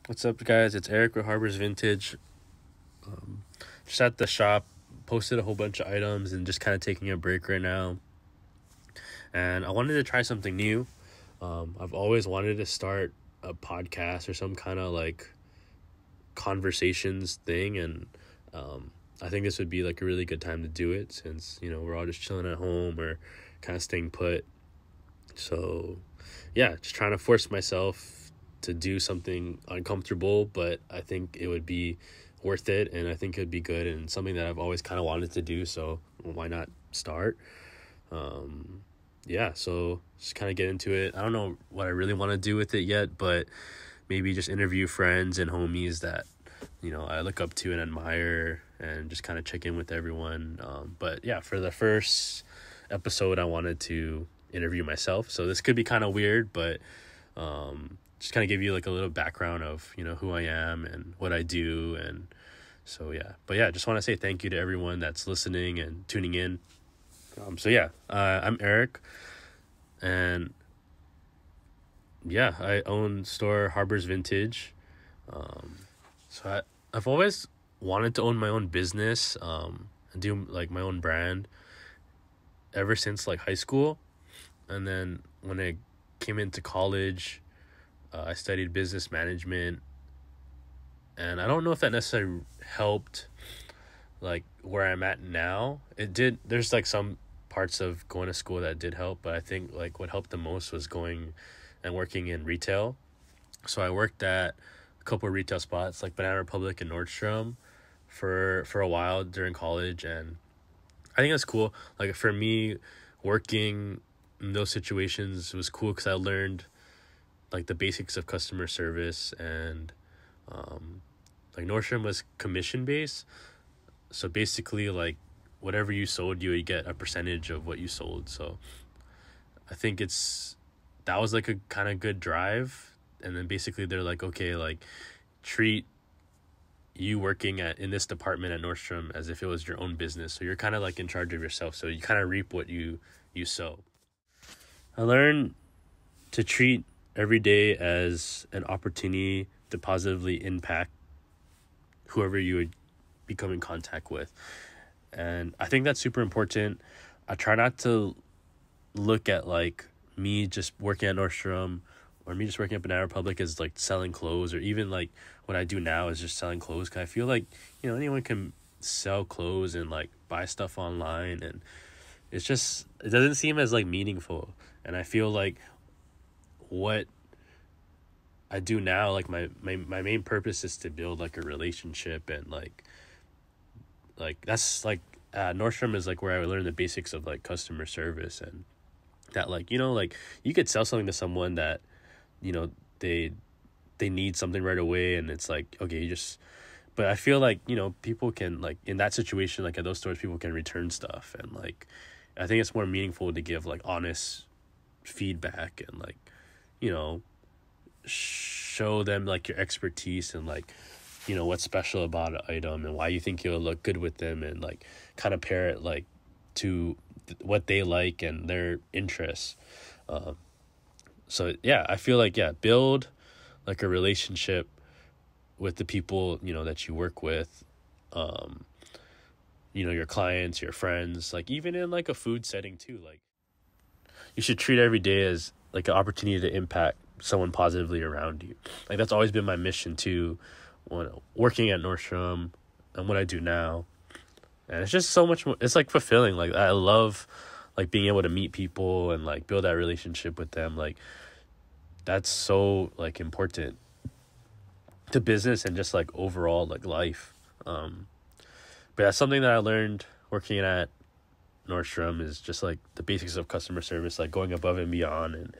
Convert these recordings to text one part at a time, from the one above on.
What's up, guys? It's Eric with Harbor's Vintage. Just at the shop, posted a whole bunch of items and just kind of taking a break right now. And I wanted to try something new. I've always wanted to start a podcast or some kind of like conversations thing, and I think this would be like a really good time to do it since we're all just chilling at home or kind of staying put. So yeah, just trying to force myself to do something uncomfortable, but I think it would be worth it, and I think it would be good and something that I've always kind of wanted to do, so why not start? So just kind of get into it. I don't know what I really want to do with it yet, but maybe just interview friends and homies that I look up to and admire, and just kind of check in with everyone. But yeah, for the first episode I wanted to interview myself, so this could be kind of weird, but just kind of give you like a little background of who I am and what I do. And so yeah, but yeah, just want to say thank you to everyone that's listening and tuning in. I'm Eric, and yeah, I own store Harbor's Vintage. I've always wanted to own my own business, and do like my own brand ever since like high school. And then when I came into college, I studied business management, and I don't know if that necessarily helped like where I'm at now. It did. There's like some parts of going to school that did help, but I think like what helped the most was going and working in retail. So I worked at a couple of retail spots like Banana Republic and Nordstrom for a while during college, and I think that's cool. Like for me, working in those situations was cool because I learned like the basics of customer service, and like Nordstrom was commission based, so basically like whatever you sold, you would get a percentage of what you sold. So I think that was like a kind of good drive. And then basically they're like, okay, like treat you working in this department at Nordstrom as if it was your own business, so you're kind of like in charge of yourself, so you kind of reap what you sow. I learned to treat every day as an opportunity to positively impact whoever you would become in contact with. And I think that's super important. I try not to look at like me just working at Nordstrom or me just working at Banana Republic as like selling clothes, or even like what I do now is just selling clothes. Cause I feel like, anyone can sell clothes and like buy stuff online, and it doesn't seem as like meaningful. And I feel like what I do now, like my main purpose is to build like a relationship, and like that's like Nordstrom is like where I learned the basics of like customer service, and that like like you could sell something to someone that they need something right away, and it's like okay, but I feel like people can like in that situation, like at those stores, people can return stuff, and like I think it's more meaningful to give like honest feedback and like show them like your expertise and like what's special about an item and why you think it'll look good with them, and like kind of pair it like to what they like and their interests. So yeah, I feel like build like a relationship with the people that you work with, your clients, your friends, like even in like a food setting too. Like you should treat every day as like an opportunity to impact someone positively around you. Like that's always been my mission too, when working at Nordstrom and what I do now. And it's just so much more, it's like fulfilling. Like I love like being able to meet people and like build that relationship with them. Like that's so like important to business and just like overall like life. But that's something that I learned working at Nordstrom, is just like the basics of customer service, like going above and beyond, and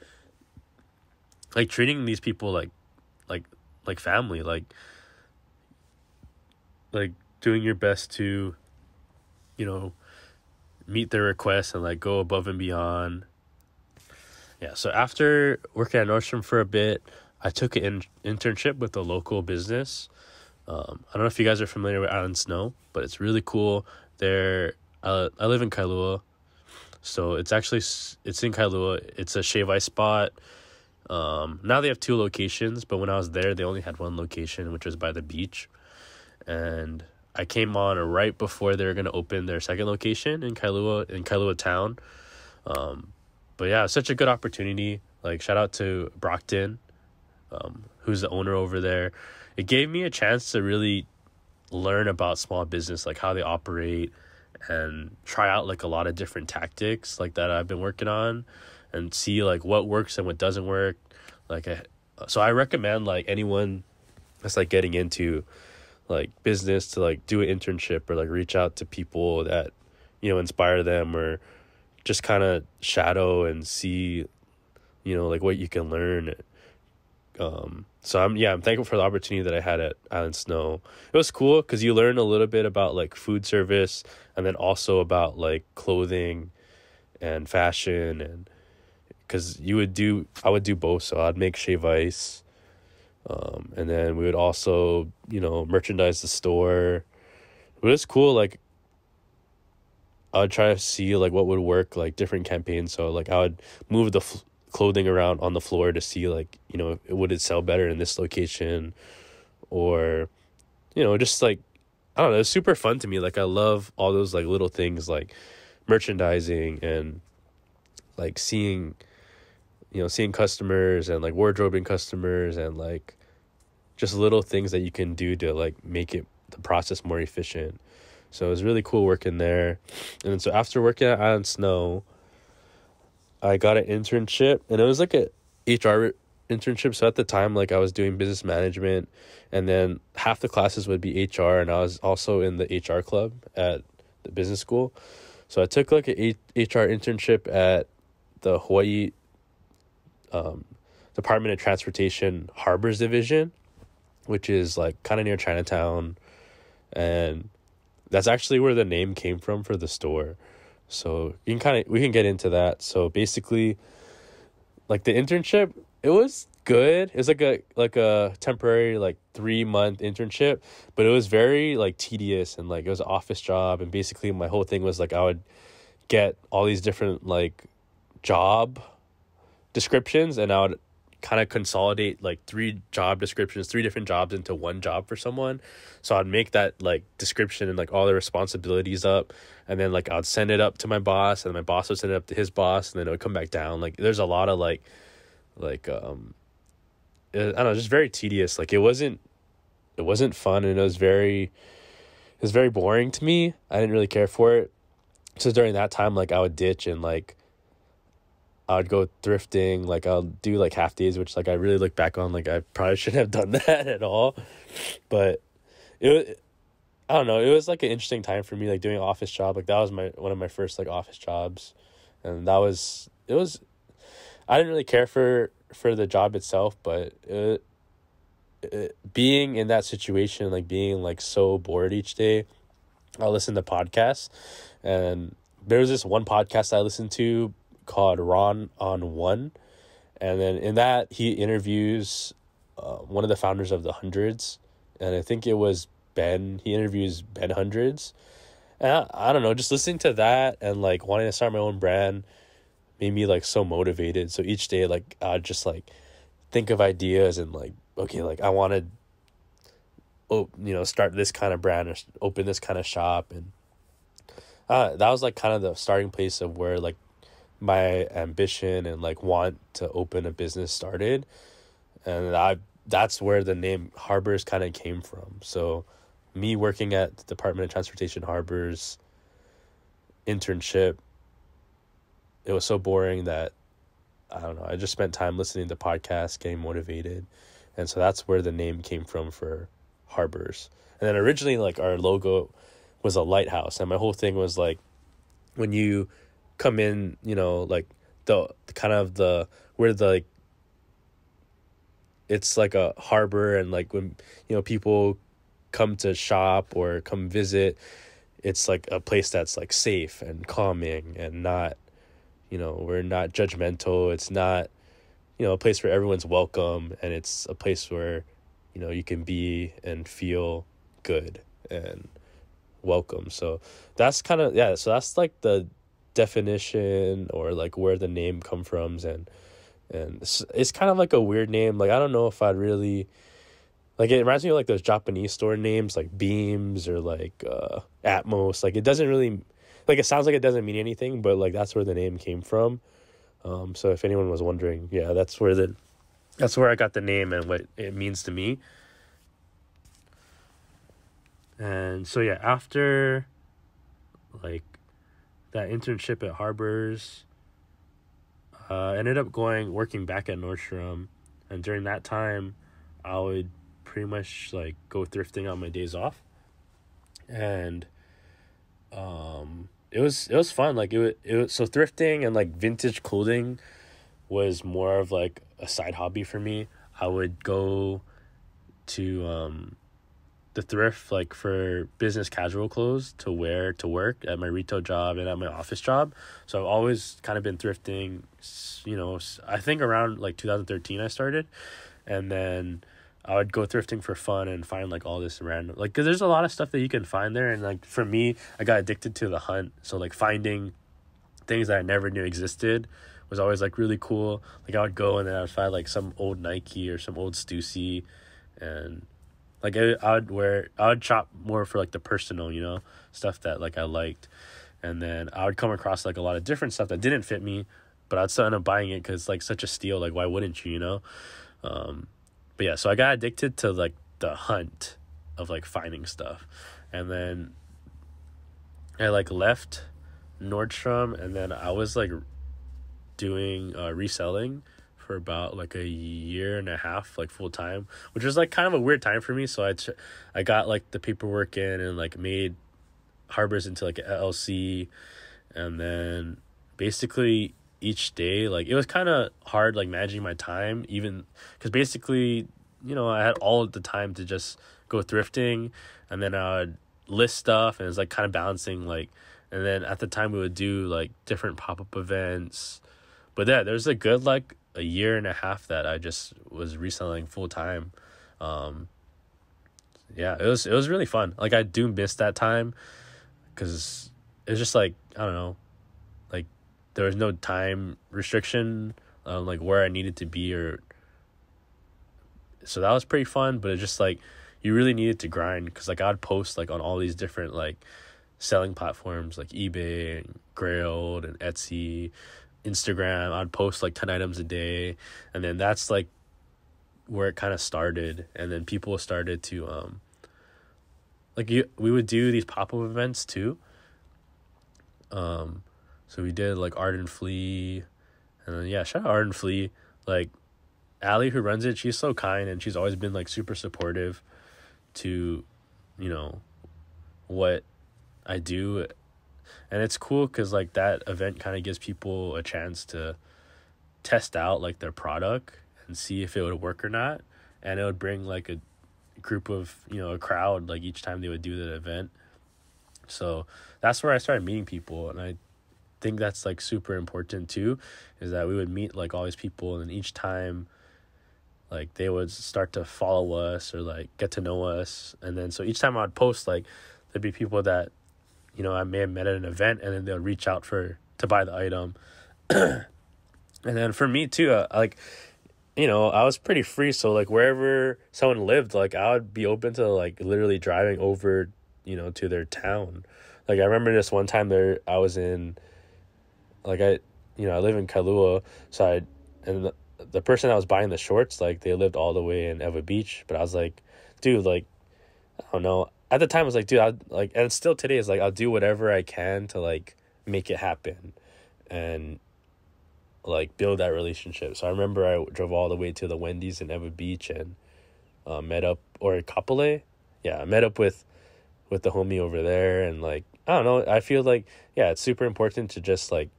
like treating these people like family, like doing your best to meet their requests and like go above and beyond. Yeah, so after working at Nordstrom for a bit, I took an internship with a local business. I don't know if you guys are familiar with Island Snow, but it's really cool. I live in Kailua, so it's in Kailua. It's a shave ice spot. Now they have 2 locations, but when I was there, they only had 1 location, which was by the beach. And I came on right before they were going to open their 2nd location in Kailua town. But yeah, such a good opportunity. Like, shout out to Brockton, who's the owner over there. It gave me a chance to really learn about small business, like how they operate, and try out like a lot of different tactics like that I've been working on, and see like what works and what doesn't work. So I recommend like anyone that's like getting into like business to like do an internship or like reach out to people that, inspire them, or just kind of shadow and see, like what you can learn. So I'm thankful for the opportunity that I had at Island Snow. It was cool because you learn a little bit about like food service, and then also about like clothing and fashion, and because I would do both. So I'd make shave ice, and then we would also merchandise the store. It was cool. Like, I would try to see like what would work, like different campaigns. So like I would move the clothing around on the floor to see like, would it sell better in this location, or, just like, I don't know, it's super fun to me. Like, I love all those like little things like merchandising and like seeing customers and like wardrobing customers, and like just little things that you can do to like make the process more efficient. So it was really cool working there. And so after working at Island Snow, I got an internship, and it was like a HR internship. So at the time, like I was doing business management, and then half the classes would be HR, and I was also in the HR club at the business school. So I took like a HR internship at the Hawaii Department of Transportation Harbors Division, which is like kind of near Chinatown, and that's actually where the name came from for the store. So we can get into that. So basically, like the internship, it was good. It was like a temporary like 3-month internship, but it was very like tedious, and like it was an office job. And basically my whole thing was like I would get all these different like job descriptions, and I would kind of consolidate like 3 job descriptions, 3 different jobs into one job for someone. So I'd make that like description and like all the responsibilities up, and then like I'd send it up to my boss, and my boss would send it up to his boss, and then it would come back down. Like there's a lot of like I don't know, just very tedious. Like it wasn't fun, and it was very boring to me. I didn't really care for it. So during that time, like I would ditch, and like I would go thrifting. Like I'll do like half days, which like I really look back on, like I probably shouldn't have done that at all. But I don't know, it was like an interesting time for me, like doing an office job. Like that was one of my first like office jobs, and it was I didn't really care for the job itself, but being in that situation, like being like so bored each day, I listened to podcasts, and there was this one podcast I listened to called Ron on One, and then in that he interviews one of the founders of the Hundreds, and I think it was Ben. He interviews Ben Hundreds, and I don't know, just listening to that and like wanting to start my own brand made me like so motivated. So each day, like I'd just like think of ideas, and like, okay, like I want to start this kind of brand or open this kind of shop. And that was like kind of the starting place of where like my ambition and like want to open a business started. And that's where the name Harbors kind of came from. So me working at the Department of Transportation Harbors internship, it was so boring that I don't know, I just spent time listening to podcasts, getting motivated. And so that's where the name came from for Harbors. And then originally like our logo was a lighthouse, and my whole thing was like when you come in, like the kind of the where the like it's like a harbor, and like when people come to shop or come visit, it's like a place that's like safe and calming, and not we're not judgmental. It's not a place where everyone's welcome, and it's a place where you can be and feel good and welcome. So that's kind of so that's like the definition, or like where the name come from. And And it's kind of like a weird name. Like, I don't know if I'd really, like, it reminds me of like those Japanese store names, like Beams or like Atmos. Like, it doesn't really, like, it sounds like it doesn't mean anything, but like that's where the name came from. So if anyone was wondering, yeah, that's where I got the name and what it means to me. And so yeah, after like that internship at Harbors, I ended up working back at Nordstrom, and during that time, I would pretty much like go thrifting on my days off, and it was fun. Like it was so thrifting and like vintage clothing was more of like a side hobby for me. I would go to the thrift like for business casual clothes to wear to work at my retail job and at my office job. So I've always kind of been thrifting, I think around like 2013 I started, and then I would go thrifting for fun and find like all this random, like, cause there's a lot of stuff that you can find there. And like for me, I got addicted to the hunt. So like finding things that I never knew existed was always like really cool. Like I would go and then I would find like some old Nike or some old Stussy, and like I would shop more for like the personal, stuff that like I liked. And then I would come across like a lot of different stuff that didn't fit me, but I'd still end up buying it because it's like such a steal. Like, why wouldn't you, But yeah, so I got addicted to like the hunt of like finding stuff. And then I like left Nordstrom, and then I was like doing reselling for about like a year and a half, like full time, which was like kind of a weird time for me. So I got like the paperwork in and like made Harbors into like an LLC, and then basically each day, like it was kind of hard like managing my time, even because basically I had all the time to just go thrifting, and then I would list stuff, and it's like kind of balancing like, and then at the time we would do like different pop-up events. But yeah, there's a good like a year and a half that I just was reselling full time. Yeah, it was really fun. Like I do miss that time because it's just like, I don't know, like there was no time restriction on like where I needed to be, or so that was pretty fun. But it's just like you really needed to grind, because like I'd post like on all these different like selling platforms like eBay and Grailed and Etsy, Instagram. I'd post like 10 items a day, and then that's like where it kind of started. And then people started to we would do these pop-up events too. So we did like Art and Flea, and then yeah, shout out Art and Flea. Like Allie, who runs it, she's so kind, and she's always been like super supportive to what I do. And it's cool because like that event kind of gives people a chance to test out like their product and see if it would work or not. And it would bring like a group of, a crowd like each time they would do the event. So that's where I started meeting people. And I think that's like super important too, is that we would meet like all these people, and each time like they would start to follow us or like get to know us. And then so each time I'd post, like there'd be people that I may have met at an event, and then they'll reach out to buy the item. And then for me too, I was pretty free. So like wherever someone lived, like I would be open to like literally driving over, to their town. Like I remember this one time I was in, like I live in Kailua, so and the person that was buying the shorts, like they lived all the way in Eva Beach. But I was like, dude, like, I don't know. At the time, I was like, dude, and still today is like, I'll do whatever I can to like make it happen and like build that relationship. So I remember I drove all the way to the Wendy's in Eva Beach and met up, or Kapolei. Yeah, I met up with the homie over there, and like, I don't know. I feel like, yeah, it's super important to just like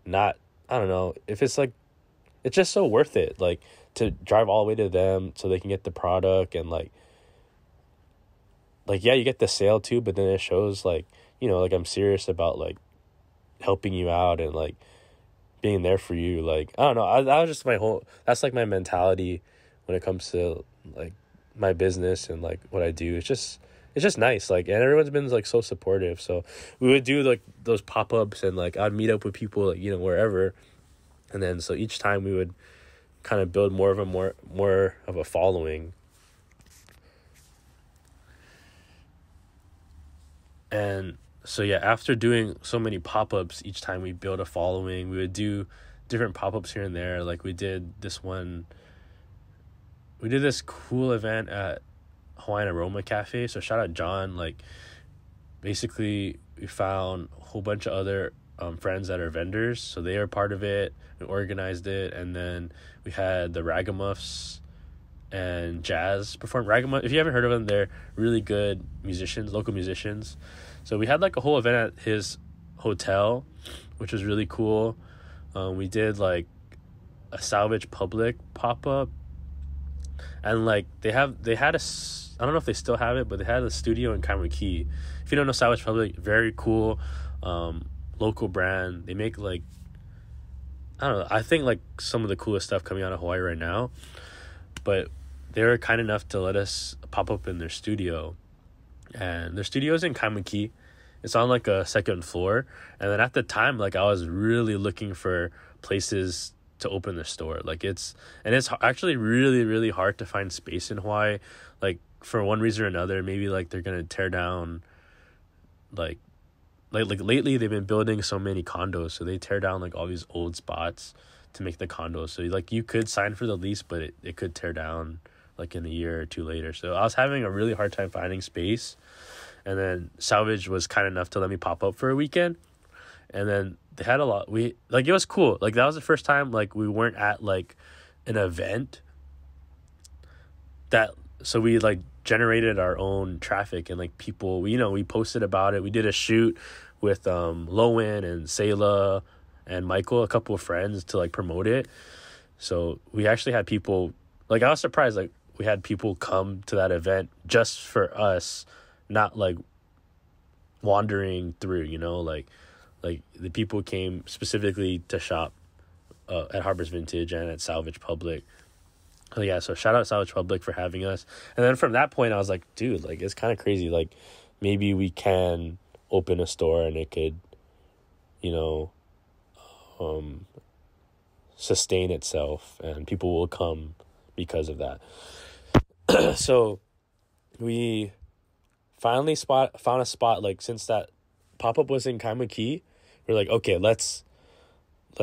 not, I don't know, if it's like, it's just so worth it, like to drive all the way to them so they can get the product. And like yeah, you get the sale too, but then it shows like, like I'm serious about like helping you out and like being there for you. Like, I don't know, that was just that's like my mentality when it comes to like my business and like what I do. It's just nice. Like, and everyone's been like so supportive. So we would do like those pop-ups, and like I'd meet up with people like, wherever. And then so each time we would kind of build more of a following. And so yeah, after doing so many pop-ups, each time we build a following, we would do different pop-ups here and there. Like we did this cool event at Hawaiian Aroma Cafe. So shout out John. Like basically we found a whole bunch of other friends that are vendors, so they are part of it. We organized it, and then we had the Ragamuffs and Jazz perform. Ragamuff, if you haven't heard of them, they're really good musicians, local musicians. So we had like a whole event at his hotel, which was really cool. We did like a Salvage Public pop-up, and like they had I don't know if they still have it, but they had a studio in Kaimuki. If you don't know Salvage Public, very cool local brand. They make like, I don't know, I think like some of the coolest stuff coming out of Hawaii right now. But they were kind enough to let us pop up in their studio, and their studio is in Kaimuki. It's on like a second floor. And then at the time, like I was really looking for places to open the store. Like it's actually really, really hard to find space in Hawaii. Like for one reason or another, maybe like they're gonna tear down like lately they've been building so many condos, so they tear down like all these old spots to make the condos. So like you could sign for the lease, but it could tear down like in a year or two later. So I was having a really hard time finding space, and then Salvage was kind enough to let me pop up for a weekend. And then they had a lot, it was cool. Like that was the first time like we weren't at like an event so we like generated our own traffic, and like people, we posted about it. We did a shoot with Lowen and Sayla and Michael, a couple of friends, to like promote it. So we actually had people, like I was surprised, like we had people come to that event just for us, not like wandering through, like the people came specifically to shop at Harbor's Vintage and at Salvage Public. Oh yeah, so shout out Salvage Public for having us. And then from that point I was like, dude, like it's kind of crazy, like maybe we can open a store and it could, sustain itself and people will come because of that. So we finally found a spot. Like since that pop-up was in Kaimuki, we're like, okay, let's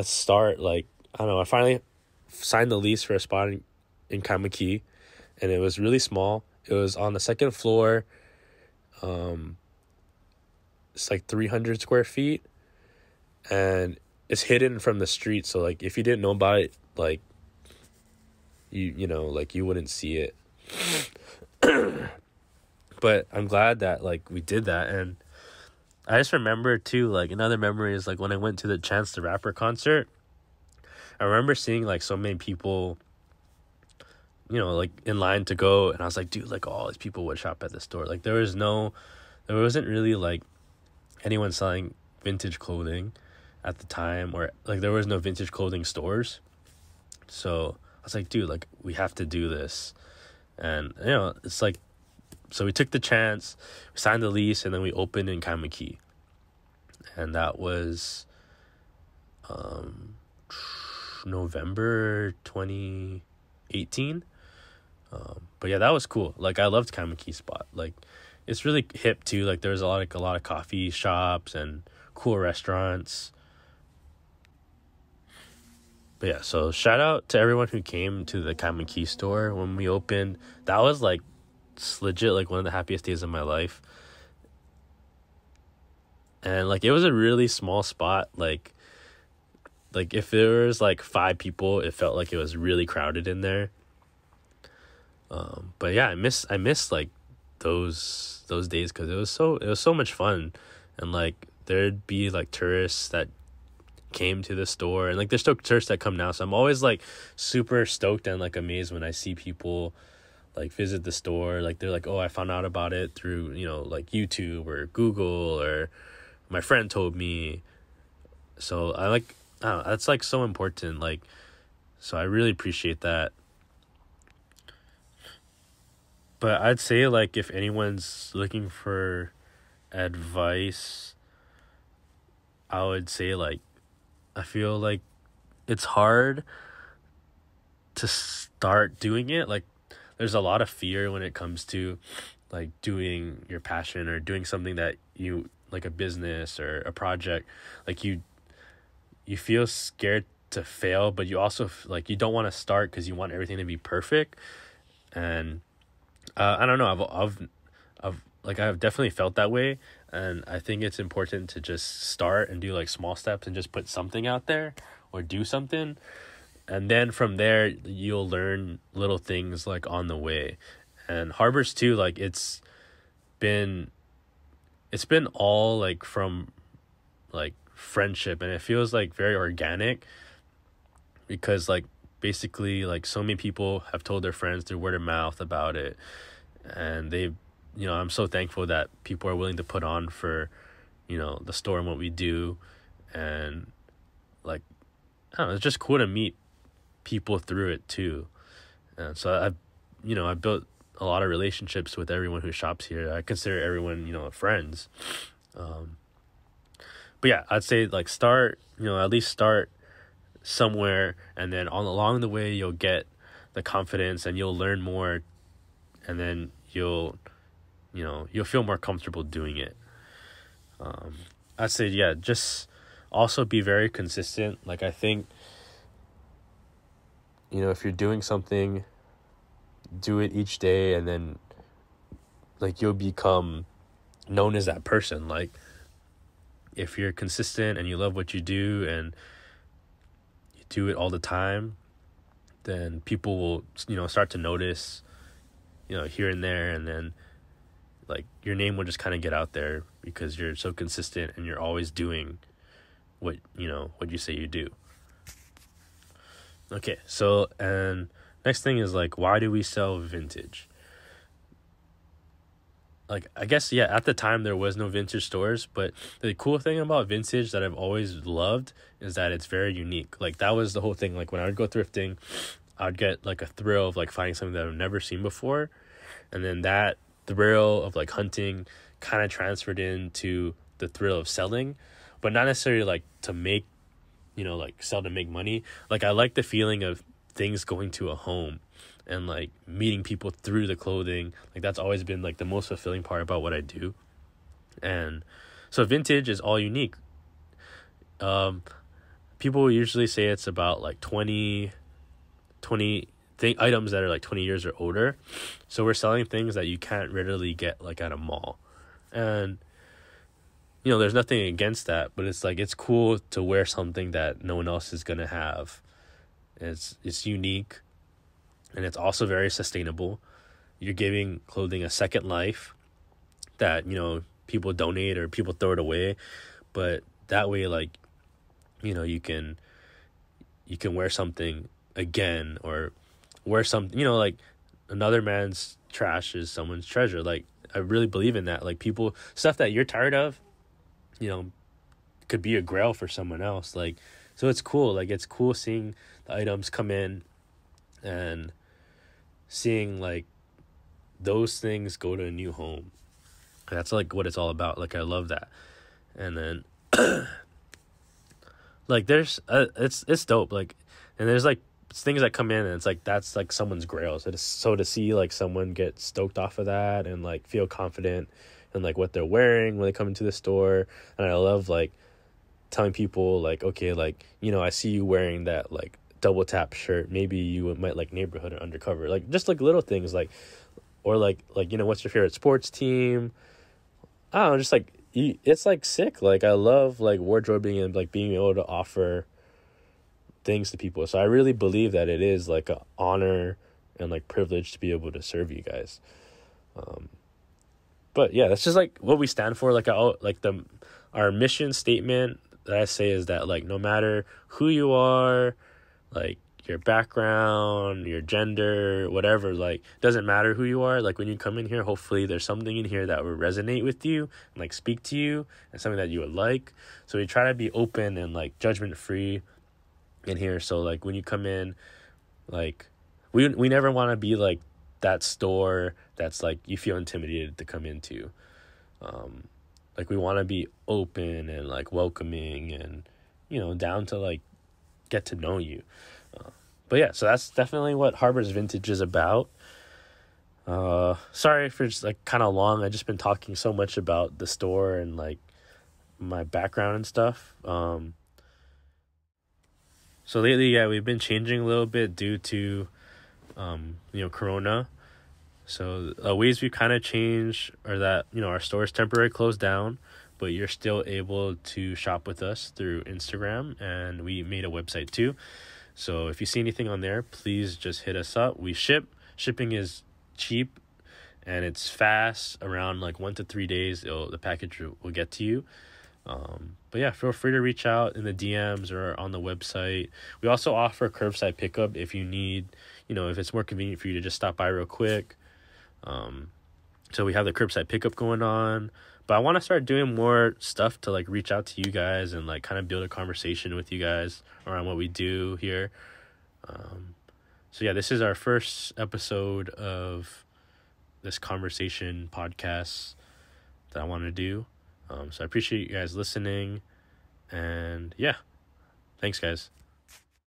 start. Like I don't know, I finally signed the lease for a spot in Kaimuki, and it was really small. It was on the second floor. It's like 300 square feet, and it's hidden from the street. So like if you didn't know about it, like like you wouldn't see it. But I'm glad that like we did that. And I just remember too, like another memory is like when I went to the Chance the Rapper concert. I remember seeing like so many people, like in line to go, and I was like, dude, like all these people would shop at the store. Like there wasn't really like anyone selling vintage clothing at the time, or like there was no vintage clothing stores. So I was like, dude, like we have to do this. And it's like, so we took the chance, we signed the lease, and then we opened in Kaimuki. And that was November 2018. But yeah, that was cool. Like I loved Kaimuki spot. Like it's really hip too. Like there's a lot of coffee shops and cool restaurants. But yeah, so shout out to everyone who came to the Kaimuki store when we opened. That was like legit like one of the happiest days of my life. And like it was a really small spot. Like if there was like 5 people, it felt like it was really crowded in there. But yeah, I miss like those days, because it was so much fun. And like there'd be like tourists that came to the store, and like there's still tourists that come now, so I'm always like super stoked and like amazed when I see people like visit the store. Like they're like, oh, I found out about it through like YouTube or Google, or my friend told me. So I don't know, that's like so important. Like, so I really appreciate that. But I'd say like if anyone's looking for advice, I would say like I feel like it's hard to start doing it. Like, there's a lot of fear when it comes to like doing your passion or doing something that you like, a business or a project. Like, you feel scared to fail, but you also like, you don't want to start because you want everything to be perfect. And I don't know, I've definitely felt that way, and I think it's important to just start and do like small steps and just put something out there or do something, and then from there you'll learn little things like on the way. And Harbors too, like it's been all like from like friendship, and it feels like very organic, because like basically like so many people have told their friends through word of mouth about it, and I'm so thankful that people are willing to put on for the store and what we do. And like, I don't know, it's just cool to meet people through it too. And so I've built a lot of relationships with everyone who shops here. I consider everyone friends. But yeah, I'd say like start, at least start somewhere, and then along the way you'll get the confidence and you'll learn more, and then you'll feel more comfortable doing it. I'd say, yeah, just also be very consistent. Like, I think if you're doing something, do it each day, and then like you'll become known as that person. Like, if you're consistent and you love what you do and you do it all the time, then people will start to notice here and there, and then like your name will just kind of get out there because you're so consistent and you're always doing what you say you do. Okay, so, and next thing is like, why do we sell vintage? Like, I guess, yeah, at the time there was no vintage stores, but the cool thing about vintage that I've always loved is that it's very unique. Like, that was the whole thing. Like, when I would go thrifting, I'd get like a thrill of like finding something that I've never seen before, and then that thrill of like hunting kind of transferred into the thrill of selling, but not necessarily like to make like sell to make money. Like, I like the feeling of things going to a home and like meeting people through the clothing. Like, that's always been like the most fulfilling part about what I do. And so vintage is all unique. People usually say it's about like 20 items that are like 20 years or older. So we're selling things that you can't readily get like at a mall. And there's nothing against that, but it's like, it's cool to wear something that no one else is going to have. It's unique, and it's also very sustainable. You're giving clothing a second life that, people donate or people throw it away, but that way, like, you can wear something again, or wear something, like, another man's trash is someone's treasure. Like, I really believe in that. Like, people, stuff that you're tired of, could be a grail for someone else. Like, so it's cool. Like, it's cool seeing the items come in and seeing like those things go to a new home. That's like what it's all about. Like, I love that. And then like, there's it's dope. Like, and there's like things that come in and it's like, that's like someone's grail. So to see like someone get stoked off of that and like feel confident in like what they're wearing when they come into the store. And I love like telling people like, okay, like, I see you wearing that like double tap shirt. Maybe you might like Neighborhood or Undercover. Like, just like little things, like, or like what's your favorite sports team? I don't know, just like, it's like sick. Like, I love like wardrobing and like being able to offer things to people. So I really believe that it is like an honor and like privilege to be able to serve you guys. But yeah, that's just like what we stand for. Like, our mission statement that I say is that like, no matter who you are, like your background, your gender, whatever, like, doesn't matter who you are. Like, when you come in here, hopefully there's something in here that will resonate with you and like speak to you, and something that you would like. So we try to be open and like judgment free in here. So like, when you come in, like, we never want to be like that store that's like you feel intimidated to come into. Like, we want to be open and like welcoming and down to like get to know you. But yeah, so that's definitely what Harbor's Vintage is about. Sorry for just like kind of long. I just been talking so much about the store and like my background and stuff. So lately, yeah, we've been changing a little bit due to Corona. So ways we kind of changed are that, our store is temporarily closed down, but you're still able to shop with us through Instagram, and we made a website too. So if you see anything on there, please just hit us up. We ship. Shipping is cheap and it's fast. Around like 1 to 3 days, the package will get to you. But yeah, feel free to reach out in the DMs or on the website. We also offer curbside pickup if you need, if it's more convenient for you to just stop by real quick. So we have the curbside pickup going on, but I want to start doing more stuff to like reach out to you guys and like kind of build a conversation with you guys around what we do here. So yeah, this is our first episode of this conversation podcast that I want to do. So I appreciate you guys listening, and yeah, thanks guys.